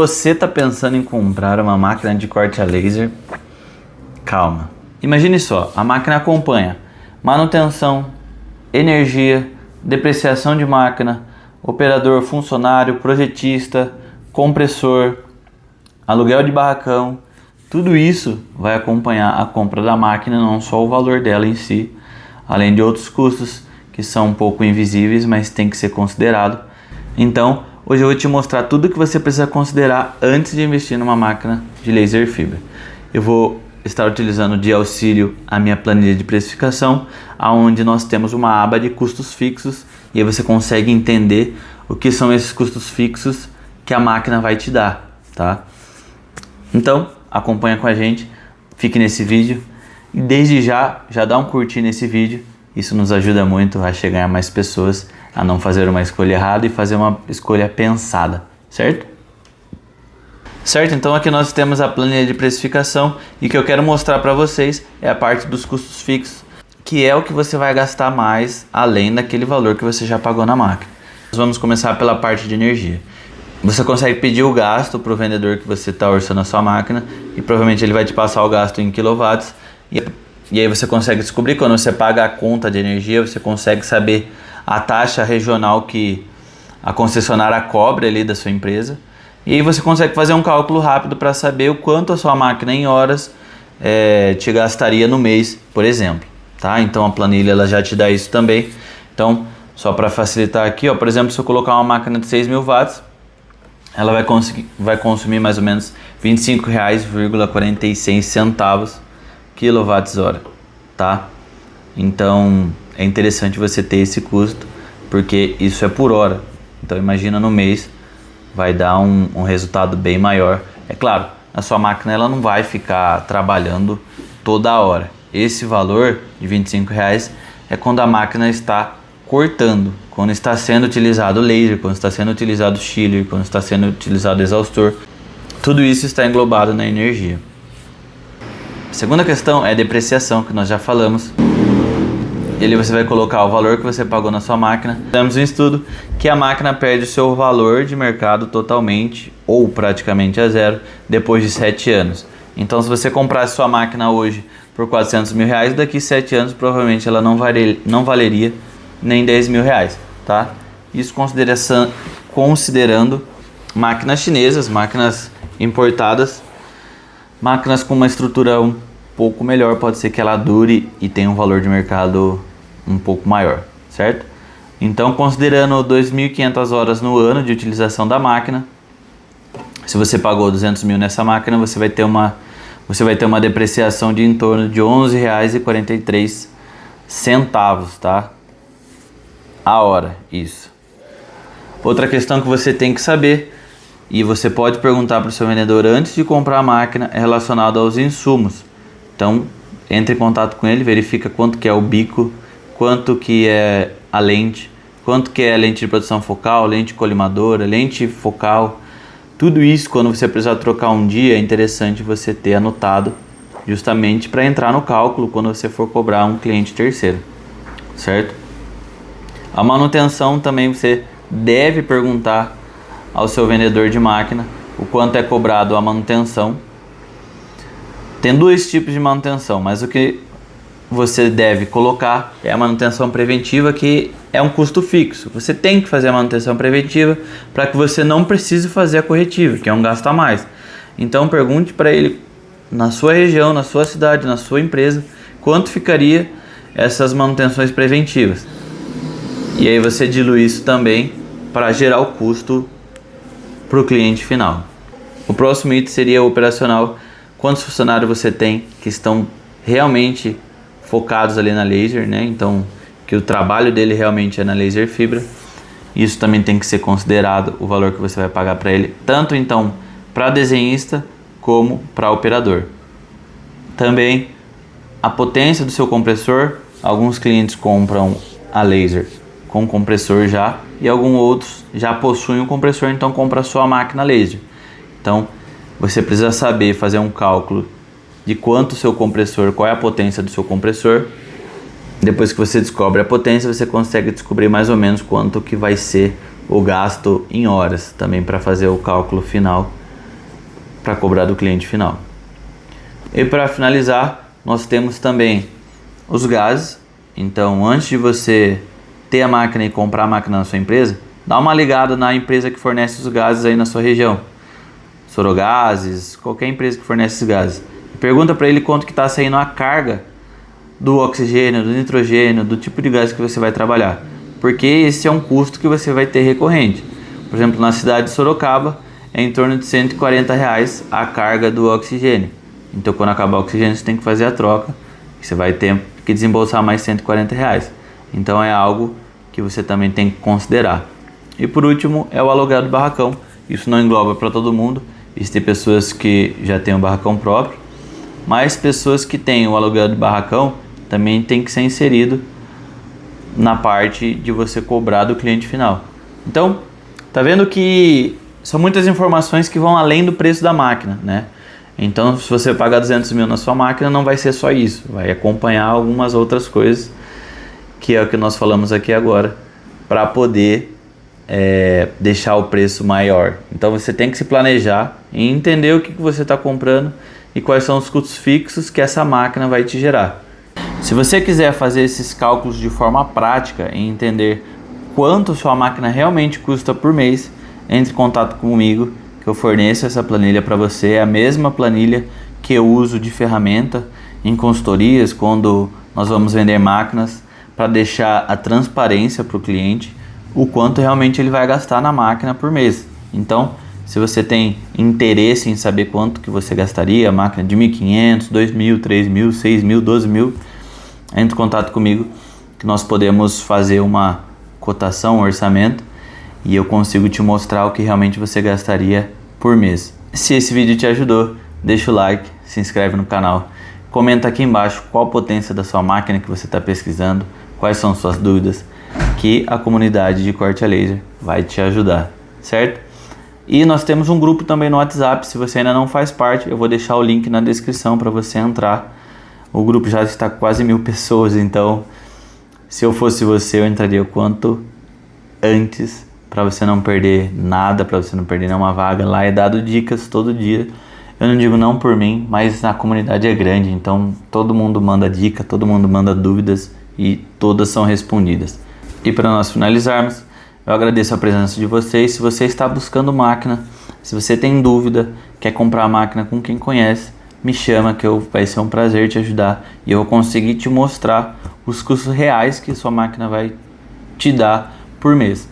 Você está pensando em comprar uma máquina de corte a laser? Calma. Imagine só, a máquina acompanha manutenção, energia, depreciação de máquina, operador, funcionário, projetista, compressor, aluguel de barracão. Tudo isso vai acompanhar a compra da máquina, não só o valor dela em si, além de outros custos que são um pouco invisíveis, mas tem que ser considerado. Então, hoje eu vou te mostrar tudo o que você precisa considerar antes de investir numa máquina de laser fibra. Eu vou estar utilizando de auxílio a minha planilha de precificação, onde nós temos uma aba de custos fixos e aí você consegue entender o que são esses custos fixos que a máquina vai te dar, tá? Então, acompanha com a gente, fique nesse vídeo e desde já dá um curtir nesse vídeo. Isso nos ajuda muito a chegar a mais pessoas, a não fazer uma escolha errada e fazer uma escolha pensada, certo? Certo, então aqui nós temos a planilha de precificação e o que eu quero mostrar para vocês é a parte dos custos fixos, que é o que você vai gastar mais além daquele valor que você já pagou na máquina. Nós vamos começar pela parte de energia. Você consegue pedir o gasto para o vendedor que você está orçando a sua máquina e provavelmente ele vai te passar o gasto em quilowatts e aí você consegue descobrir quando você paga a conta de energia, você consegue saber a taxa regional que a concessionária cobra ali da sua empresa. E aí você consegue fazer um cálculo rápido para saber o quanto a sua máquina em horas te gastaria no mês, por exemplo, tá? Então a planilha ela já te dá isso também. Então, só para facilitar aqui, ó, por exemplo, se eu colocar uma máquina de 6.000 watts, ela vai consumir mais ou menos R$ 25,46 kWh, tá? Então é interessante você ter esse custo, porque isso é por hora. Então imagina no mês vai dar um resultado bem maior. É claro, a sua máquina ela não vai ficar trabalhando toda hora. Esse valor de R$ 25 é quando a máquina está cortando, quando está sendo utilizado laser, quando está sendo utilizado chiller, quando está sendo utilizado exaustor. Tudo isso está englobado na energia. A segunda questão é a depreciação, que nós já falamos. E ali você vai colocar o valor que você pagou na sua máquina. Temos um estudo que a máquina perde o seu valor de mercado totalmente ou praticamente a zero depois de 7 anos. Então se você comprasse sua máquina hoje por R$ 400 mil, daqui a 7 anos provavelmente ela não valeria nem R$ 10 mil, tá? Isso considerando máquinas chinesas, máquinas importadas, máquinas com uma estrutura um pouco melhor, pode ser que ela dure e tenha um valor de mercado um pouco maior, certo? Então, considerando 2.500 horas no ano de utilização da máquina, se você pagou 200 mil nessa máquina, você vai ter uma depreciação de em torno de R$ 11,43, tá? A hora, isso. Outra questão que você tem que saber, e você pode perguntar para o seu vendedor antes de comprar a máquina, é relacionado aos insumos. Então, entre em contato com ele, verifica quanto que é o bico, quanto que é a lente, quanto que é a lente de produção focal, lente colimadora, lente focal. Tudo isso, quando você precisar trocar um dia, é interessante você ter anotado, justamente para entrar no cálculo quando você for cobrar um cliente terceiro, certo? A manutenção também você deve perguntar ao seu vendedor de máquina o quanto é cobrado a manutenção. Tem dois tipos de manutenção, mas o que você deve colocar é a manutenção preventiva, que é um custo fixo. Você tem que fazer a manutenção preventiva para que você não precise fazer a corretiva, que é um gasto a mais. Então pergunte para ele, na sua região, na sua cidade, na sua empresa, quanto ficaria essas manutenções preventivas. E aí você dilui isso também para gerar o custo para o cliente final. O próximo item seria o operacional. Quantos funcionários você tem que estão realmente focados ali na laser, né? Então, que o trabalho dele realmente é na laser fibra. Isso também tem que ser considerado, o valor que você vai pagar para ele, tanto então para desenhista como para operador. Também a potência do seu compressor. Alguns clientes compram a laser com compressor já, e alguns outros já possuem um compressor, então compra só a máquina laser. Então você precisa saber fazer um cálculo de quanto o seu compressor, qual é a potência do seu compressor. Depois que você descobre a potência, você consegue descobrir mais ou menos quanto que vai ser o gasto em horas, também para fazer o cálculo final para cobrar do cliente final. E para finalizar, nós temos também os gases. Então, antes de você ter a máquina e comprar a máquina na sua empresa, dá uma ligada na empresa que fornece os gases aí na sua região. Sorogases, qualquer empresa que fornece esses gases. Pergunta para ele quanto que está saindo a carga do oxigênio, do nitrogênio, do tipo de gás que você vai trabalhar. Porque esse é um custo que você vai ter recorrente. Por exemplo, na cidade de Sorocaba, é em torno de R$140 a carga do oxigênio. Então, quando acabar o oxigênio, você tem que fazer a troca. E você vai ter que desembolsar mais R$140. Então, é algo que você também tem que considerar. E por último, é o aluguel do barracão. Isso não engloba para todo mundo. Existem pessoas que já têm um barracão próprio. Mas pessoas que têm o aluguel do barracão também tem que ser inserido na parte de você cobrar do cliente final. Então, tá vendo que são muitas informações que vão além do preço da máquina, né? Então, se você pagar 200 mil na sua máquina, não vai ser só isso. Vai acompanhar algumas outras coisas, que é o que nós falamos aqui agora, para poder deixar o preço maior. Então, você tem que se planejar e entender o que você está comprando e quais são os custos fixos que essa máquina vai te gerar. Se você quiser fazer esses cálculos de forma prática e entender quanto sua máquina realmente custa por mês, entre em contato comigo, que eu forneço essa planilha para você. É a mesma planilha que eu uso de ferramenta em consultorias, quando nós vamos vender máquinas, para deixar a transparência para o cliente, o quanto realmente ele vai gastar na máquina por mês. Então, se você tem interesse em saber quanto que você gastaria, a máquina de 1.500, 2.000, 3.000, 6.000, 12.000, entre em contato comigo, que nós podemos fazer uma cotação, um orçamento, e eu consigo te mostrar o que realmente você gastaria por mês. Se esse vídeo te ajudou, deixa o like, se inscreve no canal, comenta aqui embaixo qual a potência da sua máquina que você está pesquisando, quais são suas dúvidas, que a comunidade de corte a laser vai te ajudar, certo? E nós temos um grupo também no WhatsApp. Se você ainda não faz parte, eu vou deixar o link na descrição para você entrar. O grupo já está com quase 1.000 pessoas, então se eu fosse você, eu entraria o quanto antes, para você não perder nada, para você não perder nenhuma vaga. Lá é dado dicas todo dia. Eu não digo não por mim, mas a comunidade é grande, então todo mundo manda dica, todo mundo manda dúvidas e todas são respondidas. E para nós finalizarmos, eu agradeço a presença de vocês. Se você está buscando máquina, se você tem dúvida, quer comprar a máquina com quem conhece, me chama que vai ser um prazer te ajudar e eu vou conseguir te mostrar os custos reais que sua máquina vai te dar por mês.